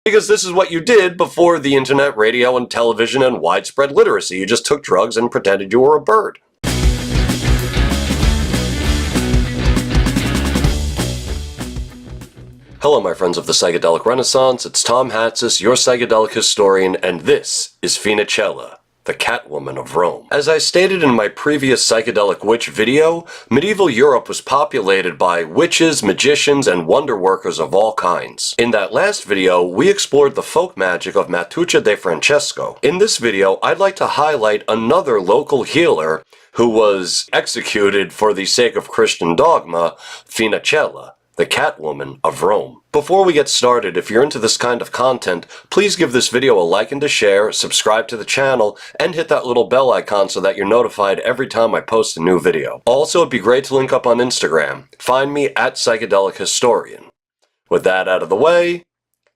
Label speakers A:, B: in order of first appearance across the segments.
A: Because this is what you did before the internet, radio, and television and widespread literacy. You just took drugs and pretended you were a bird. Hello my friends of the Psychedelic Renaissance, it's Tom Hatsis, your psychedelic historian, and this is Finicella, the Catwoman of Rome. As I stated in my previous Psychedelic Witch video, medieval Europe was populated by witches, magicians, and wonder workers of all kinds. In that last video, we explored the folk magic of Matuccia de Francesco. In this video, I'd like to highlight another local healer who was executed for the sake of Christian dogma, Finicella, the Catwoman of Rome. Before we get started, if you're into this kind of content, please give this video a like and a share, subscribe to the channel, and hit that little bell icon so that you're notified every time I post a new video. Also, it'd be great to link up on Instagram. Find me at Psychedelic Historian. With that out of the way,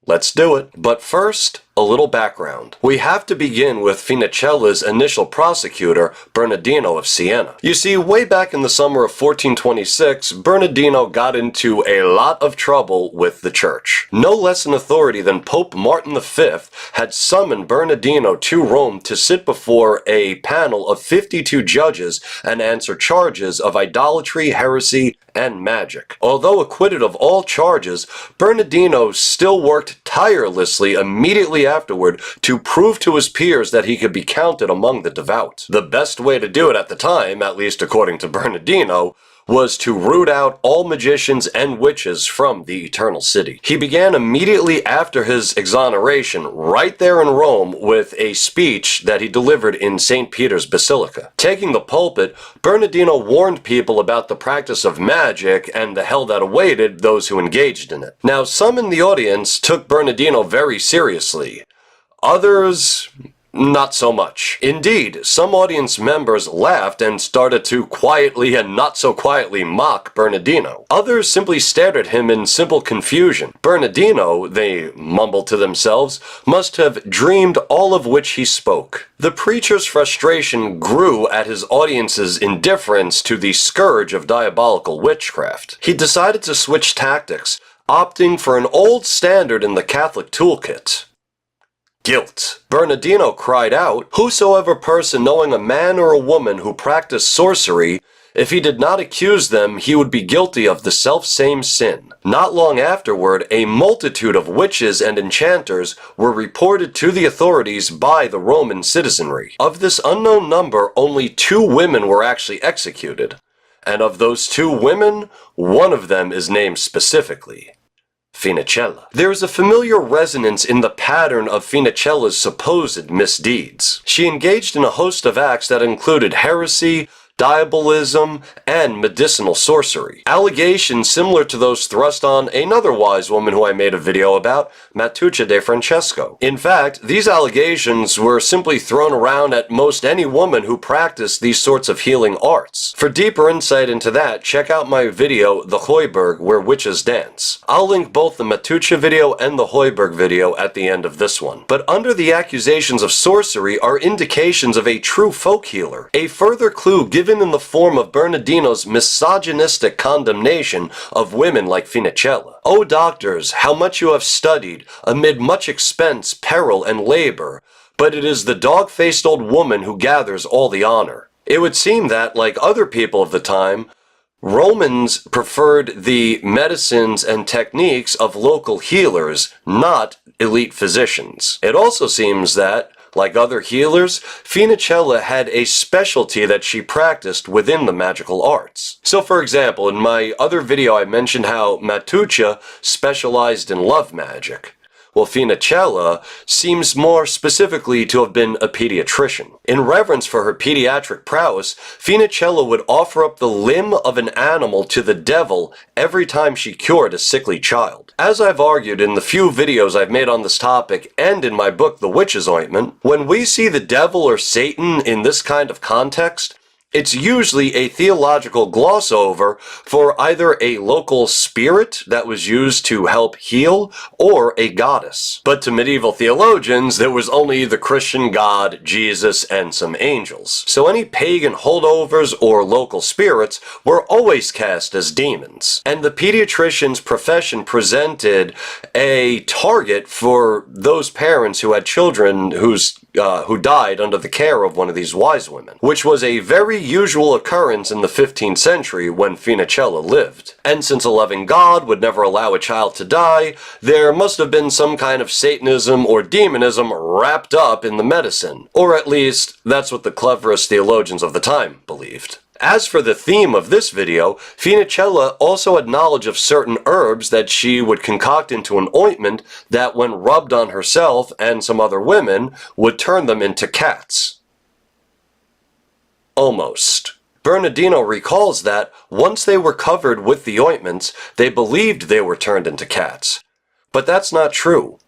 A: let's do it. But first, a little background. We have to begin with Finicella's initial prosecutor, Bernardino of Siena. You see, way back in the summer of 1426, Bernardino got into a lot of trouble with the church. No less an authority than Pope Martin V had summoned Bernardino to Rome to sit before a panel of 52 judges and answer charges of idolatry, heresy, and magic. Although acquitted of all charges, Bernardino still worked tirelessly immediately afterward to prove to his peers that he could be counted among the devout. The best way to do it at the time, at least according to Bernardino, was to root out all magicians and witches from the Eternal City. He began immediately after his exoneration, right there in Rome, with a speech that he delivered in St. Peter's Basilica. Taking the pulpit, Bernardino warned people about the practice of magic and the hell that awaited those who engaged in it. Now, some in the audience took Bernardino very seriously. Others, not so much. Indeed, some audience members laughed and started to quietly and not so quietly mock Bernardino. Others simply stared at him in simple confusion. Bernardino, they mumbled to themselves, must have dreamed all of which he spoke. The preacher's frustration grew at his audience's indifference to the scourge of diabolical witchcraft. He decided to switch tactics, opting for an old standard in the Catholic toolkit: guilt. Bernardino cried out, "Whosoever person knowing a man or a woman who practiced sorcery, if he did not accuse them, he would be guilty of the selfsame sin." Not long afterward, a multitude of witches and enchanters were reported to the authorities by the Roman citizenry. Of this unknown number, only 2 women were actually executed. And of those 2 women, one of them is named specifically Finicella. There is a familiar resonance in the pattern of Finicella's supposed misdeeds. She engaged in a host of acts that included heresy, diabolism, and medicinal sorcery. Allegations similar to those thrust on another wise woman who I made a video about, Matuccia de Francesco. In fact, these allegations were simply thrown around at most any woman who practiced these sorts of healing arts. For deeper insight into that, check out my video, The Heuberg, Where Witches Dance. I'll link both the Matuccia video and the Heuberg video at the end of this one. But under the accusations of sorcery are indications of a true folk healer. A further clue given in the form of Bernardino's misogynistic condemnation of women like Finicella. "O doctors, how much you have studied, amid much expense, peril, and labor, but it is the dog-faced old woman who gathers all the honor." It would seem that, like other people of the time, Romans preferred the medicines and techniques of local healers, not elite physicians. It also seems that, like other healers, Finicella had a specialty that she practiced within the magical arts. So for example, in my other video I mentioned how Matuccia specialized in love magic. Well, Finicella seems more specifically to have been a pediatrician. In reverence for her pediatric prowess, Finicella would offer up the limb of an animal to the devil every time she cured a sickly child. As I've argued in the few videos I've made on this topic and in my book The Witch's Ointment, when we see the devil or Satan in this kind of context, It's usually a theological gloss over for either a local spirit that was used to help heal or a goddess. But to medieval theologians, there was only the Christian God, Jesus, and some angels. So any pagan holdovers or local spirits were always cast as demons. And the pediatrician's profession presented a target for those parents who had children who died under the care of one of these wise women, which was a very usual occurrence in the 15th century when Finicella lived. And since a loving God would never allow a child to die, there must have been some kind of Satanism or demonism wrapped up in the medicine. Or at least, that's what the cleverest theologians of the time believed. As for the theme of this video, Finicella also had knowledge of certain herbs that she would concoct into an ointment that when rubbed on herself and some other women would turn them into cats. Almost. Bernardino recalls that once they were covered with the ointments, they believed they were turned into cats. But that's not true.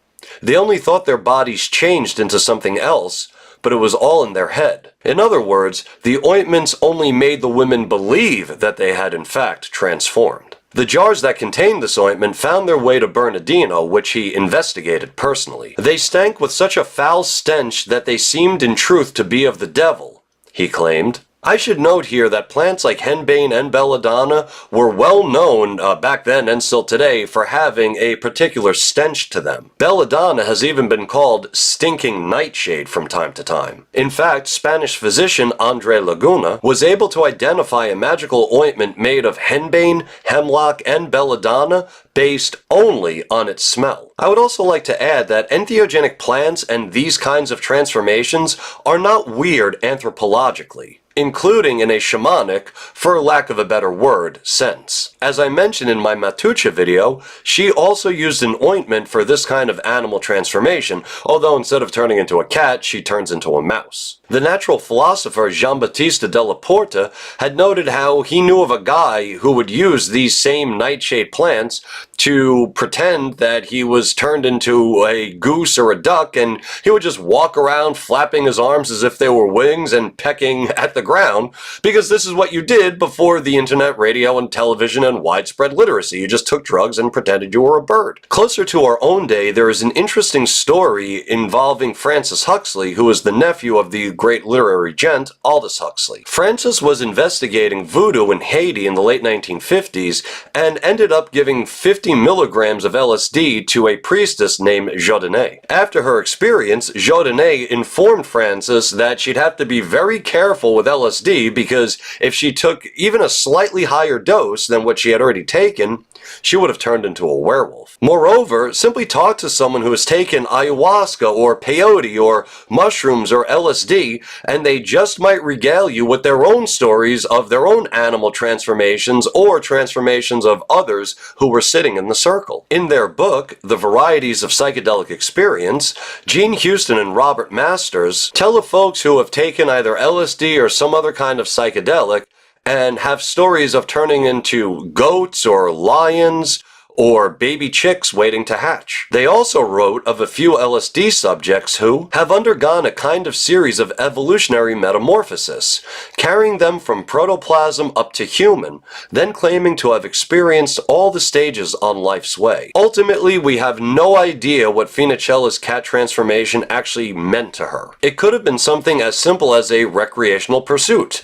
A: They only thought their bodies changed into something else, but it was all in their head. In other words, the ointments only made the women believe that they had in fact transformed. The jars that contained this ointment found their way to Bernardino, which he investigated personally. They stank with such a foul stench that they seemed in truth to be of the devil, he claimed. I should note here that plants like henbane and belladonna were well known back then and still today for having a particular stench to them. Belladonna has even been called stinking nightshade from time to time. In fact, Spanish physician Andre Laguna was able to identify a magical ointment made of henbane, hemlock, and belladonna based only on its smell. I would also like to add that entheogenic plants and these kinds of transformations are not weird anthropologically, including in a shamanic, for lack of a better word, sense. As I mentioned in my Matucha video, she also used an ointment for this kind of animal transformation, although instead of turning into a cat, she turns into a mouse. The natural philosopher Jean-Baptiste de la Porta had noted how he knew of a guy who would use these same nightshade plants to pretend that he was turned into a goose or a duck, and he would just walk around flapping his arms as if they were wings and pecking at the ground, because this is what you did before the internet, radio, and television and widespread literacy. You just took drugs and pretended you were a bird. Closer to our own day, there is an interesting story involving Francis Huxley, who was the nephew of the great literary gent Aldous Huxley. Francis was investigating voodoo in Haiti in the late 1950s and ended up giving 50 milligrams of LSD to a priestess named Jaudenet. After her experience, Jaudenet informed Francis that she'd have to be very careful with LSD because if she took even a slightly higher dose than what she had already taken, she would have turned into a werewolf. Moreover, simply talk to someone who has taken ayahuasca or peyote or mushrooms or LSD, and they just might regale you with their own stories of their own animal transformations or transformations of others who were sitting in the circle. In their book, The Varieties of Psychedelic Experience, Gene Houston and Robert Masters tell of folks who have taken either LSD or some other kind of psychedelic and have stories of turning into goats or lions or baby chicks waiting to hatch. They also wrote of a few LSD subjects who have undergone a kind of series of evolutionary metamorphosis, carrying them from protoplasm up to human, then claiming to have experienced all the stages on life's way. Ultimately, we have no idea what Finicella's cat transformation actually meant to her. It could have been something as simple as a recreational pursuit.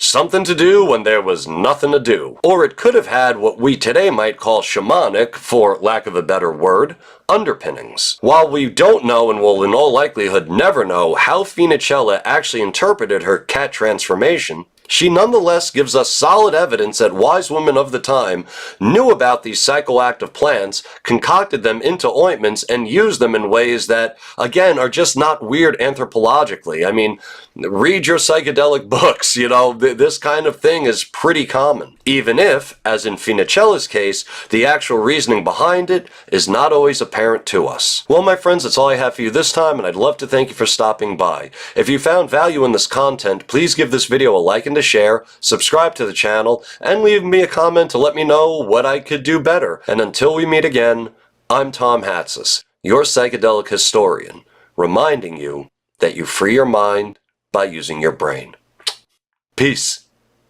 A: Something to do when there was nothing to do. Or it could have had what we today might call shamanic, for lack of a better word, underpinnings. While we don't know and will in all likelihood never know how Finicella actually interpreted her cat transformation, she nonetheless gives us solid evidence that wise women of the time knew about these psychoactive plants, concocted them into ointments, and used them in ways that, again, are just not weird anthropologically. I mean, read your psychedelic books, you know, this kind of thing is pretty common. Even if, as in Finicella's case, the actual reasoning behind it is not always apparent to us. Well, my friends, that's all I have for you this time, and I'd love to thank you for stopping by. If you found value in this content, please give this video a like and a share, subscribe to the channel, and leave me a comment to let me know what I could do better. And until we meet again, I'm Tom Hatsis, your psychedelic historian, reminding you that you free your mind by using your brain. Peace.